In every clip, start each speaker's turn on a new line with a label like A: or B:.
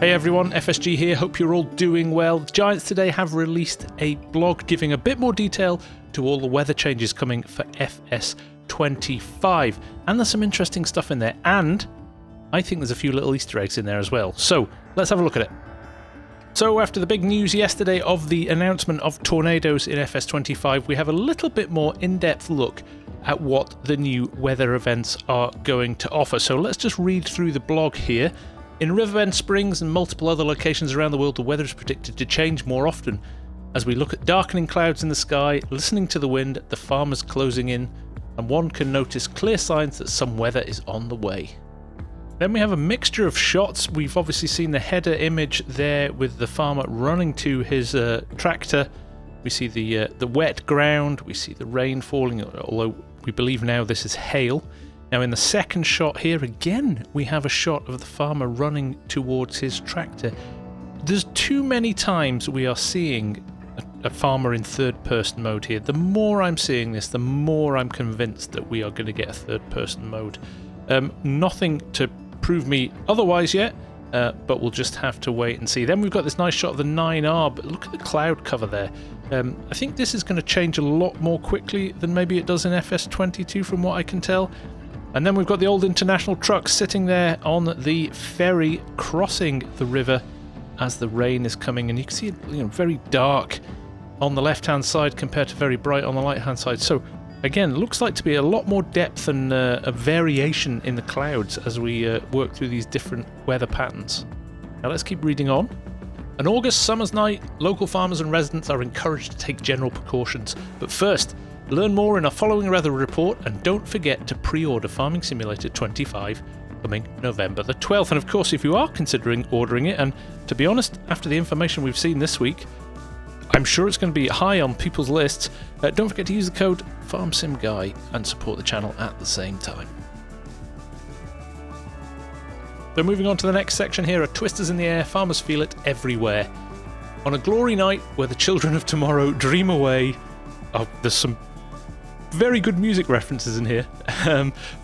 A: Hey everyone, FSG here, hope you're all doing well. The Giants today have released a blog giving a bit more detail to all the weather changes coming for FS25. And there's some interesting stuff in there, and I think there's a few little Easter eggs in there as well. So let's have a look at it. So after the big news yesterday of the announcement of tornadoes in FS25, we have a little bit more in-depth look at what the new weather events are going to offer. So let's just read through the blog here. In Riverbend Springs and multiple other locations around the world, the weather is predicted to change more often. As we look at darkening clouds in the sky, listening to the wind, the farmers closing in, and one can notice clear signs that some weather is on the way. Then we have a mixture of shots. We've obviously seen the header image there with the farmer running to his tractor. We see the wet ground, we see the rain falling, although we believe now this is hail. Now in the second shot here, again, we have a shot of the farmer running towards his tractor. There's too many times we are seeing a farmer in third-person mode here. The more I'm seeing this, the more I'm convinced that we are going to get a third-person mode. Nothing to prove me otherwise yet, but we'll just have to wait and see. Then we've got this nice shot of the 9R, but look at the cloud cover there. I think this is going to change a lot more quickly than maybe it does in FS22 from what I can tell. And then we've got the old international truck sitting there on the ferry crossing the river as the rain is coming, and you can see it, very dark on the left-hand side compared to very bright on the right-hand side. So again, looks like to be a lot more depth and a variation in the clouds as we work through these different weather patterns. Now let's keep reading on. An August summer's night, local farmers and residents are encouraged to take general precautions. But first, learn more in our following weather report, and don't forget to pre-order Farming Simulator 25 coming November the 12th. And of course, if you are considering ordering it, and to be honest, after the information we've seen this week, I'm sure it's going to be high on people's lists, don't forget to use the code FarmSimGuy and support the channel at the same time. So moving on to the next section here, are twisters in the air, farmers feel it everywhere. On a glory night where the children of tomorrow dream away, there's some very good music references in here.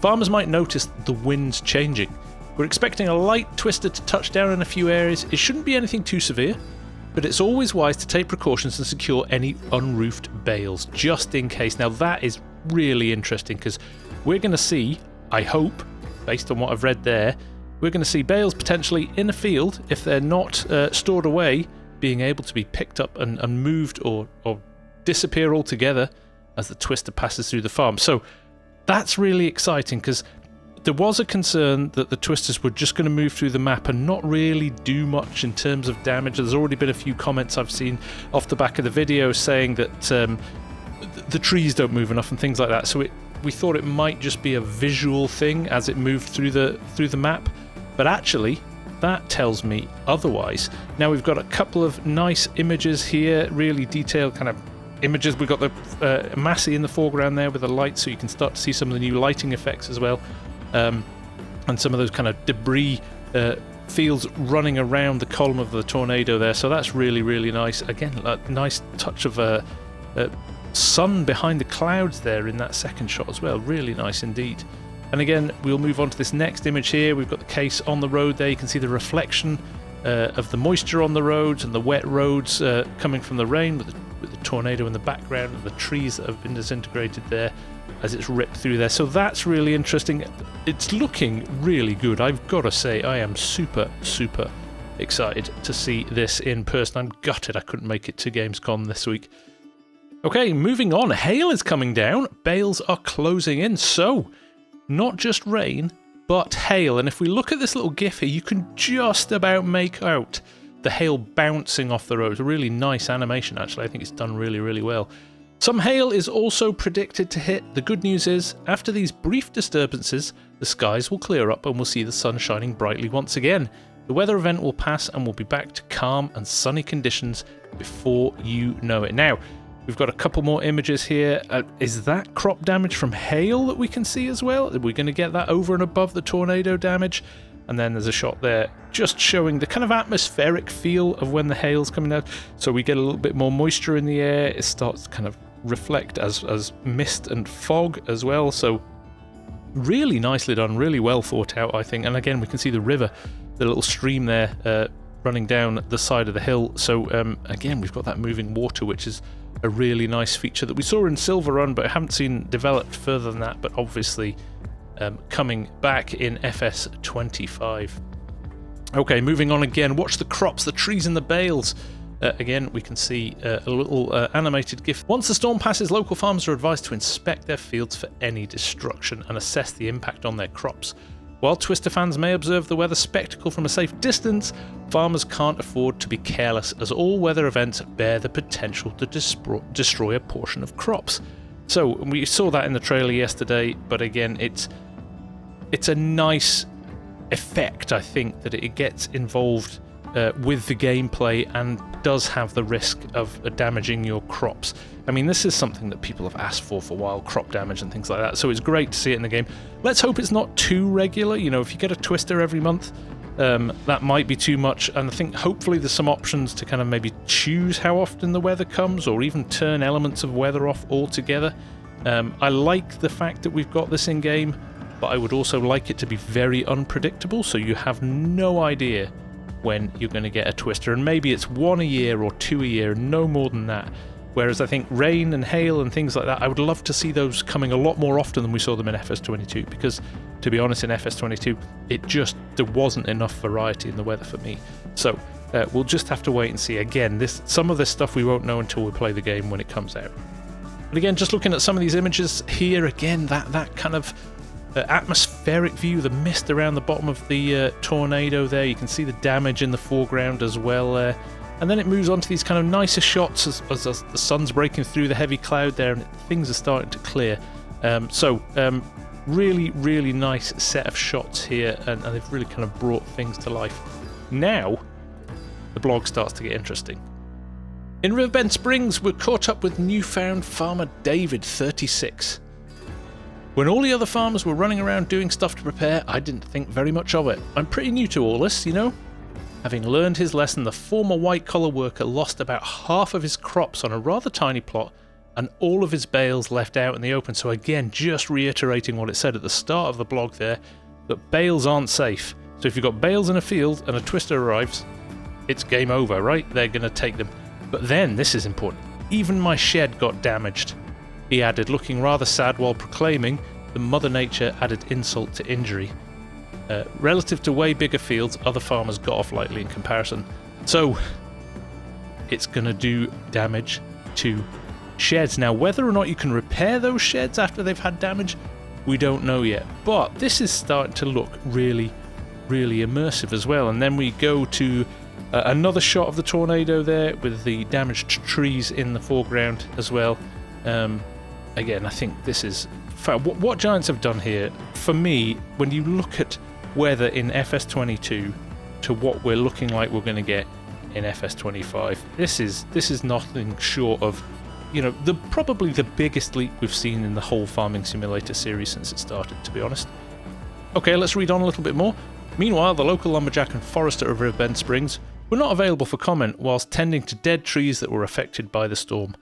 A: Farmers might notice the wind's changing. We're expecting a light twister to touch down in a few areas. It shouldn't be anything too severe, but it's always wise to take precautions and secure any unroofed bales, just in case. Now that is really interesting, because we're going to see, I hope, based on what I've read there, we're going to see bales potentially in a field, if they're not stored away, being able to be picked up and moved or disappear altogether as the twister passes through the farm. So that's really exciting, because there was a concern that the twisters were just going to move through the map and not really do much in terms of damage. There's already been a few comments I've seen off the back of the video saying that the trees don't move enough and things like that. So we thought it might just be a visual thing as it moved through the map, but actually that tells me otherwise. Now we've got a couple of nice images here, really detailed kind of images. We've got the Massey in the foreground there with the light, so you can start to see some of the new lighting effects as well, and some of those kind of debris fields running around the column of the tornado there. So that's really, really nice. Again, a nice touch of sun behind the clouds there in that second shot as well. Really nice indeed. And again, we'll move on to this next image here. We've got the case on the road there. You can see the reflection of the moisture on the roads and the wet roads coming from the rain, with the tornado in the background and the trees that have been disintegrated there as it's ripped through there. So that's really interesting. It's looking really good. I've got to say, I am super, super excited to see this in person. I'm gutted I couldn't make it to GamesCom this week. Okay, moving on. Hail is coming down. Bales are closing in. So, not just rain, but hail. And if we look at this little GIF here, you can just about make out the hail bouncing off the road. It's a really nice animation, actually. I think it's done really, really well. Some hail is also predicted to hit. The good news is, after these brief disturbances, the skies will clear up and we'll see the sun shining brightly once again. The weather event will pass and we'll be back to calm and sunny conditions before you know it. Now, we've got a couple more images here. Is that crop damage from hail that we can see as well? Are we going to get that over and above the tornado damage? And then there's a shot there just showing the kind of atmospheric feel of when the hail's coming down. So we get a little bit more moisture in the air. It starts to kind of reflect as mist and fog as well. So really nicely done, really well thought out, I think. And again, we can see the river, the little stream there running down the side of the hill. So again, we've got that moving water, which is a really nice feature that we saw in Silver Run, but I haven't seen developed further than that, but obviously coming back in FS25. Okay, moving on again. Watch the crops, the trees in the bales. Again, we can see a little animated GIF. Once the storm passes, local farmers are advised to inspect their fields for any destruction and assess the impact on their crops. While Twister fans may observe the weather spectacle from a safe distance, farmers can't afford to be careless, as all weather events bear the potential to destroy a portion of crops. So we saw that in the trailer yesterday, but again, it's a nice effect, I think, that it gets involved with the gameplay and does have the risk of damaging your crops. I mean, this is something that people have asked for a while, crop damage and things like that, so it's great to see it in the game. Let's hope it's not too regular. You know, if you get a Twister every month, that might be too much, and I think hopefully there's some options to kind of maybe choose how often the weather comes, or even turn elements of weather off altogether. I like the fact that we've got this in game, but I would also like it to be very unpredictable, so you have no idea when you're going to get a Twister, and maybe it's 1 a year or 2 a year, no more than that. Whereas I think rain and hail and things like that, I would love to see those coming a lot more often than we saw them in FS22, because to be honest, in FS22 there wasn't enough variety in the weather for me. So we'll just have to wait and see. Again, some of this stuff we won't know until we play the game when it comes out. But again, just looking at some of these images here, again, that kind of atmospheric view, the mist around the bottom of the tornado there, you can see the damage in the foreground as well, and then it moves on to these kind of nicer shots as the sun's breaking through the heavy cloud there and things are starting to clear. Really, really nice set of shots here, and they've really kind of brought things to life. Now the blog starts to get interesting. In Riverbend Springs, we're caught up with newfound farmer David, 36. When all the other farmers were running around doing stuff to prepare, I didn't think very much of it. I'm pretty new to all this, you know? Having learned his lesson, the former white-collar worker lost about half of his crops on a rather tiny plot, and all of his bales left out in the open. So again, just reiterating what it said at the start of the blog there, that bales aren't safe. So if you've got bales in a field and a Twister arrives, it's game over, right? They're going to take them. But then, this is important, even my shed got damaged. He added, looking rather sad while proclaiming that Mother Nature added insult to injury. Relative to way bigger fields, other farmers got off lightly in comparison. So, it's going to do damage to sheds. Now, whether or not you can repair those sheds after they've had damage, we don't know yet. But this is starting to look really, really immersive as well. And then we go to another shot of the tornado there with the damaged trees in the foreground as well. Again, I think this is... What Giants have done here, for me, when you look at weather in FS22 to what we're looking like we're going to get in FS25, this is nothing short of, you know, probably the biggest leap we've seen in the whole Farming Simulator series since it started, to be honest. Okay, let's read on a little bit more. Meanwhile, the local lumberjack and forester of Riverbend Springs were not available for comment whilst tending to dead trees that were affected by the storm.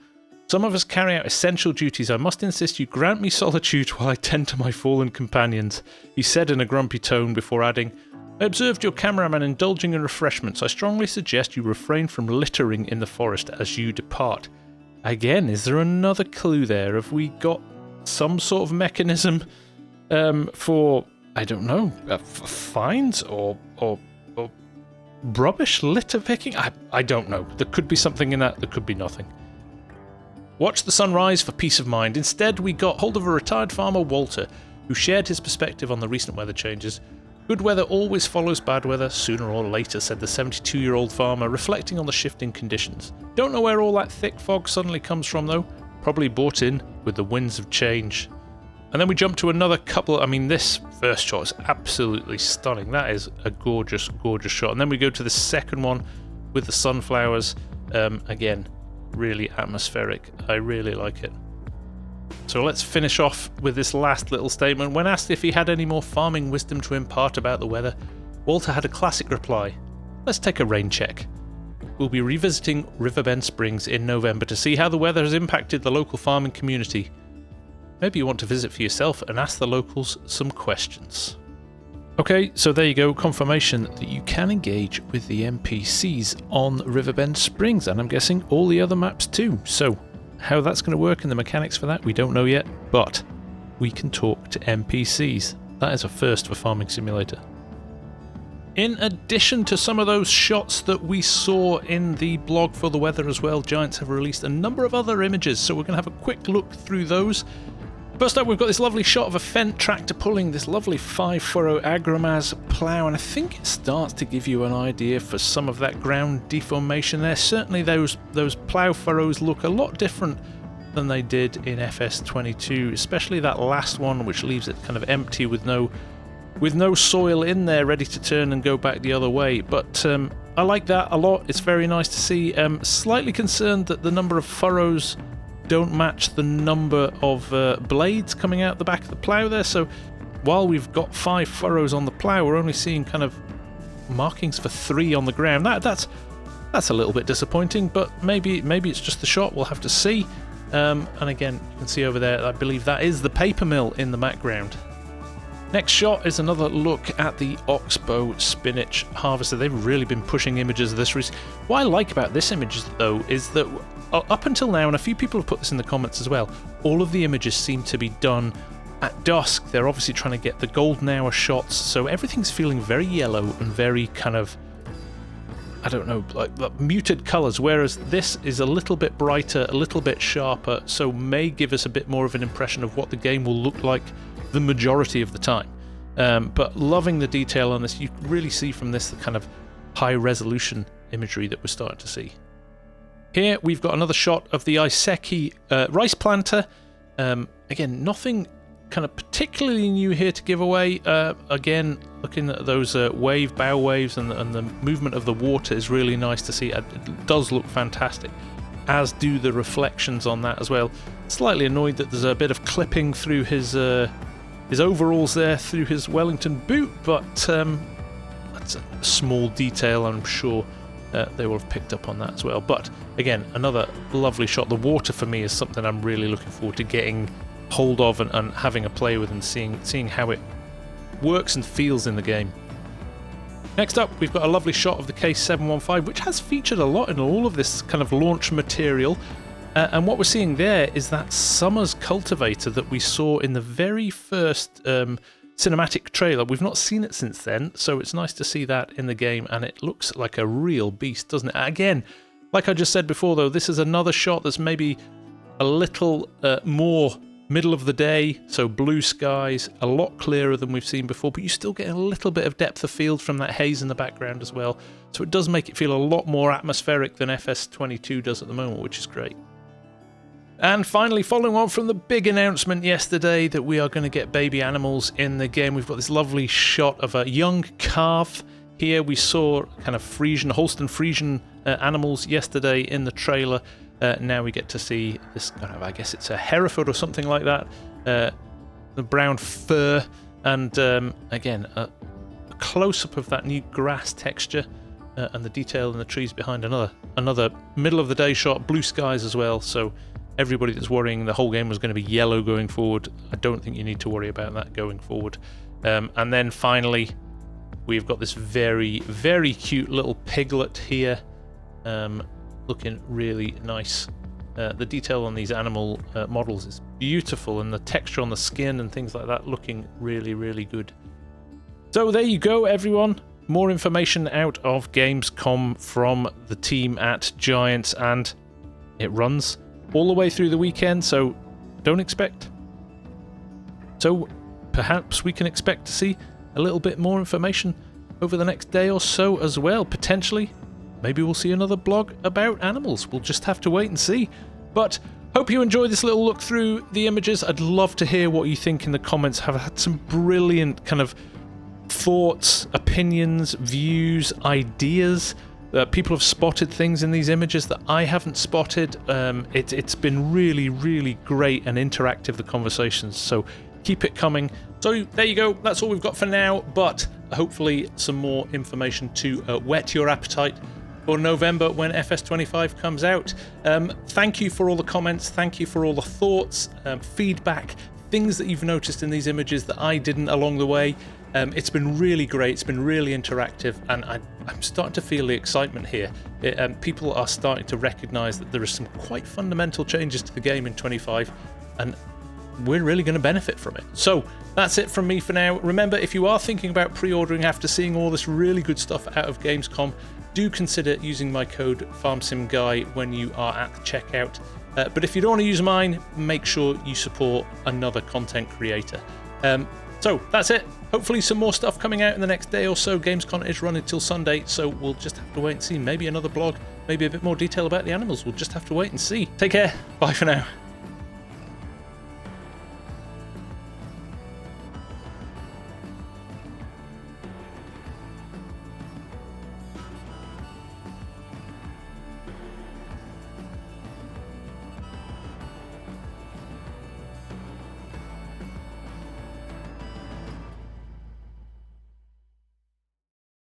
A: Some of us carry out essential duties. I must insist you grant me solitude while I tend to my fallen companions, he said in a grumpy tone before adding, I observed your cameraman indulging in refreshments. I strongly suggest you refrain from littering in the forest as you depart. Again, is there another clue there? Have we got some sort of mechanism for, I don't know, fines or rubbish litter picking? I don't know. There could be something in that, there could be nothing. Watch the sunrise for peace of mind. Instead, we got hold of a retired farmer, Walter, who shared his perspective on the recent weather changes. Good weather always follows bad weather, sooner or later, said the 72-year-old farmer, reflecting on the shifting conditions. Don't know where all that thick fog suddenly comes from, though. Probably brought in with the winds of change. And then we jump to another couple. I mean, this first shot is absolutely stunning. That is a gorgeous, gorgeous shot. And then we go to the second one with the sunflowers. Again, really atmospheric. I really like it. So let's finish off with this last little statement. When asked if he had any more farming wisdom to impart about the weather, Walter had a classic reply. Let's take a rain check. We'll be revisiting Riverbend Springs in November to see how the weather has impacted the local farming community. Maybe you want to visit for yourself and ask the locals some questions. Okay, so there you go, confirmation that you can engage with the NPCs on Riverbend Springs, and I'm guessing all the other maps too. So, how that's going to work and the mechanics for that, we don't know yet, but we can talk to NPCs. That is a first for Farming Simulator. In addition to some of those shots that we saw in the blog for the weather as well, Giants have released a number of other images, so we're going to have a quick look through those. First up, we've got this lovely shot of a Fendt tractor pulling this lovely 5-furrow Agramaz plough, and I think it starts to give you an idea for some of that ground deformation there. Certainly those plough furrows look a lot different than they did in FS22, especially that last one, which leaves it kind of empty with no soil in there ready to turn and go back the other way. But I like that a lot. It's very nice to see. Slightly concerned that the number of furrows don't match the number of blades coming out the back of the plough there. So while we've got 5 furrows on the plough, we're only seeing kind of markings for 3 on the ground. That's a little bit disappointing, but maybe it's just the shot. We'll have to see. And again, you can see over there, I believe that is the paper mill in the background. Next shot is another look at the Oxbow spinach harvester. They've really been pushing images of this recently. What I like about this image, though, is that up until now, and a few people have put this in the comments as well, all of the images seem to be done at dusk. They're obviously trying to get the golden hour shots, so everything's feeling very yellow and very kind of, I don't know, like muted colours, whereas this is a little bit brighter, a little bit sharper, so may give us a bit more of an impression of what the game will look like the majority of the time. But loving the detail on this. You really see from this the kind of high resolution imagery that we're starting to see. Here we've got another shot of the Iseki rice planter. Again, nothing kind of particularly new here to give away. Again, looking at those bow waves and the movement of the water is really nice to see. It does look fantastic, as do the reflections on that as well. Slightly annoyed that there's a bit of clipping through his overalls there, through his Wellington boot, but that's a small detail. I'm sure they will have picked up on that as well. But again, another lovely shot. The water for me is something I'm really looking forward to getting hold of and having a play with and seeing how it works and feels in the game. Next up, we've got a lovely shot of the K715, which has featured a lot in all of this kind of launch material. And what we're seeing there is that Summers cultivator that we saw in the very first cinematic trailer. We've not seen it since then, so it's nice to see that in the game, and it looks like a real beast, doesn't it? Again, like I just said before, though, this is another shot that's maybe a little more middle of the day, so blue skies, a lot clearer than we've seen before, but you still get a little bit of depth of field from that haze in the background as well, so it does make it feel a lot more atmospheric than FS22 does at the moment, which is great. And finally, following on from the big announcement yesterday that we are going to get baby animals in the game, we've got this lovely shot of a young calf. Here we saw kind of Friesian, Holstein Friesian animals yesterday in the trailer. Now we get to see this kind of, I guess it's a Hereford or something like that, the brown fur, and again, a close-up of that new grass texture and the detail in the trees behind. Another middle of the day shot, blue skies as well, so everybody that's worrying the whole game was going to be yellow going forward, I don't think you need to worry about that going forward. And then finally, we've got this very, very cute little piglet here, looking really nice. The detail on these animal models is beautiful, and the texture on the skin and things like that looking really, really good. So there you go, everyone. More information out of GamesCom from the team at Giants, and it runs all the way through the weekend, so don't expect. So perhaps we can expect to see a little bit more information over the next day or so as well, potentially. Maybe we'll see another blog about animals. We'll just have to wait and see. But hope you enjoyed this little look through the images. I'd love to hear what you think in the comments. I've had some brilliant kind of thoughts, opinions, views, ideas. People have spotted things in these images that I haven't spotted. It's been really, really great and interactive, the conversations, so keep it coming. So there you go, that's all we've got for now, but hopefully some more information to whet your appetite for November when FS25 comes out. Thank you for all the comments, thank you for all the thoughts, feedback, things that you've noticed in these images that I didn't along the way. It's been really great, it's been really interactive, and I'm starting to feel the excitement here. People are starting to recognise that there are some quite fundamental changes to the game in 25, and we're really going to benefit from it. So that's it from me for now. Remember, if you are thinking about pre-ordering after seeing all this really good stuff out of Gamescom, do consider using my code FarmSimGuy when you are at the checkout. But if you don't want to use mine, make sure you support another content creator. So that's it. Hopefully some more stuff coming out in the next day or so. Gamescom is running till Sunday, so we'll just have to wait and see. Maybe another blog, maybe a bit more detail about the animals. We'll just have to wait and see. Take care. Bye for now.